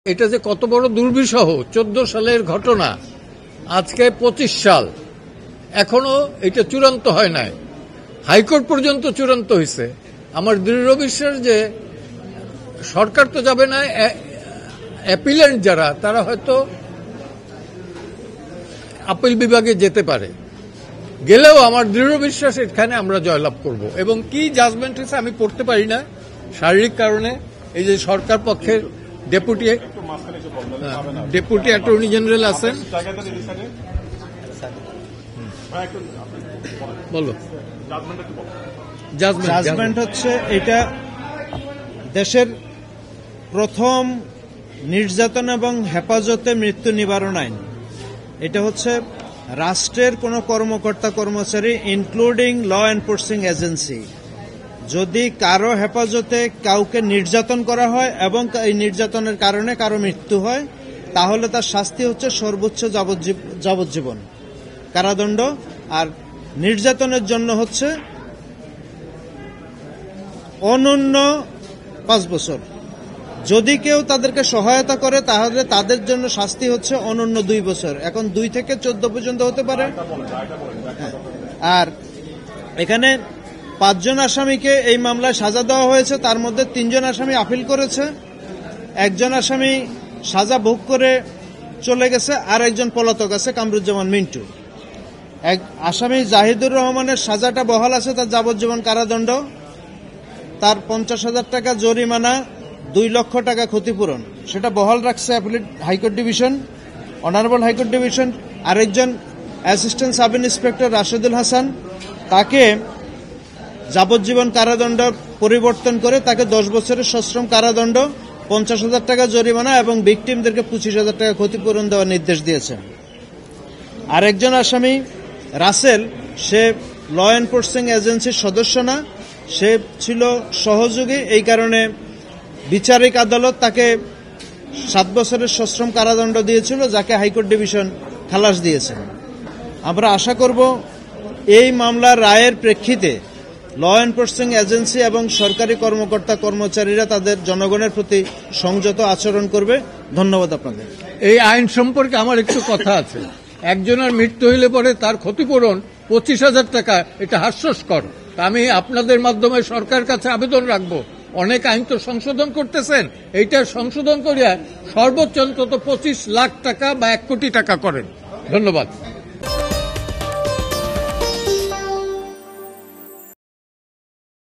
এটা যে কত বড় দুর্বিষহ, 14 সালের ঘটনা, আজকে 25 সাল, এখনো এটা চূড়ান্ত হয় নাই। হাইকোর্ট পর্যন্ত চূড়ান্ত হয়েছে। আমার দৃঢ় বিশ্বাস যে সরকার তো যাবে না, অ্যাপিলেন্ট যারা তারা হয়তো আপিল বিভাগে যেতে পারে, গেলেও আমার দৃঢ় বিশ্বাস এখানে আমরা জয়লাভ করব। এবং কি জাজমেন্ট হয়েছে আমি পড়তে পারি না শারীরিক কারণে। এই যে সরকার পক্ষের ডেপুটি অ্যাটর্নি জেনারেল আছেন, বলো। জাজমেন্ট হচ্ছে এটা দেশের প্রথম নির্যাতন এবং হেফাজতে মৃত্যু নিবারণ আইন। এটা হচ্ছে রাষ্ট্রের কোন কর্মকর্তা কর্মচারী ইনক্লুডিং ল এনফোর্সিং এজেন্সি যদি কারো হেফাজতে কাউকে নির্যাতন করা হয় এবং এই নির্যাতনের কারণে কারো মৃত্যু হয়, তাহলে তার শাস্তি হচ্ছে সর্বোচ্চ যাবজ্জীবন কারাদণ্ড। আর নির্যাতনের জন্য হচ্ছে অনন্য 5 বছর। যদি কেউ তাদেরকে সহায়তা করে তাহলে তাদের জন্য শাস্তি হচ্ছে অনন্য 2 বছর। এখন 2 থেকে 14 পর্যন্ত হতে পারে। আর এখানে 5 জন আসামিকে এই মামলায় সাজা দেওয়া হয়েছে, তার মধ্যে 3 জন আসামি আপিল করেছে, 1 জন আসামি সাজা ভোগ করে চলে গেছে, আর 1 জন পলাতক আছে, কামরুজ্জামান মিন্টু। এক আসামি জাহিদুর রহমানের সাজাটা বহাল আছে, তার যাবজ্জীবন কারাদণ্ড, তার 50,000 টাকা জরিমানা, 2 লক্ষ টাকা ক্ষতিপূরণ, সেটা বহাল রাখছে appellate high court division, honourable high court division. আরেকজন assistant sub inspector Rashedul Hasan, তাকে যাবজ্জীবন কারাদণ্ড পরিবর্তন করে তাকে 10 বছরের সশ্রম কারাদণ্ড, 50,000 টাকা জরিমানা এবং ভিকটিমদেরকে 25,000 টাকা ক্ষতিপূরণ দেওয়ার নির্দেশ দিয়েছেন। আরেকজন আসামি রাসেল, সে ল এনফোর্সিং এজেন্সির সদস্য না, সে ছিল সহযোগী। এই কারণে বিচারিক আদালত তাকে 7 বছরের সশ্রম কারাদণ্ড দিয়েছিল, যাকে হাইকোর্ট ডিভিশন খালাস দিয়েছে। আমরা আশা করব এই মামলার রায়ের প্রেক্ষিতে ল এনফোর্সিং এজেন্সি এবং সরকারি কর্মকর্তা কর্মচারীরা তাদের জনগণের প্রতি সংযত আচরণ করবে। ধন্যবাদ আপনাদের। এই আইন সম্পর্কে আমার একটু কথা আছে। একজনের মৃত্যু হইলে পরে তার ক্ষতিপূরণ 25,000 টাকা, এটা হাস্যস্কর। আমি আপনাদের মাধ্যমে সরকারের কাছে আবেদন রাখবো, অনেক আইন তো সংশোধন করতেছেন, এইটা সংশোধন করিয়া সর্বোচ্চ অন্তত 25 লাখ টাকা বা 1 কোটি টাকা করেন। ধন্যবাদ।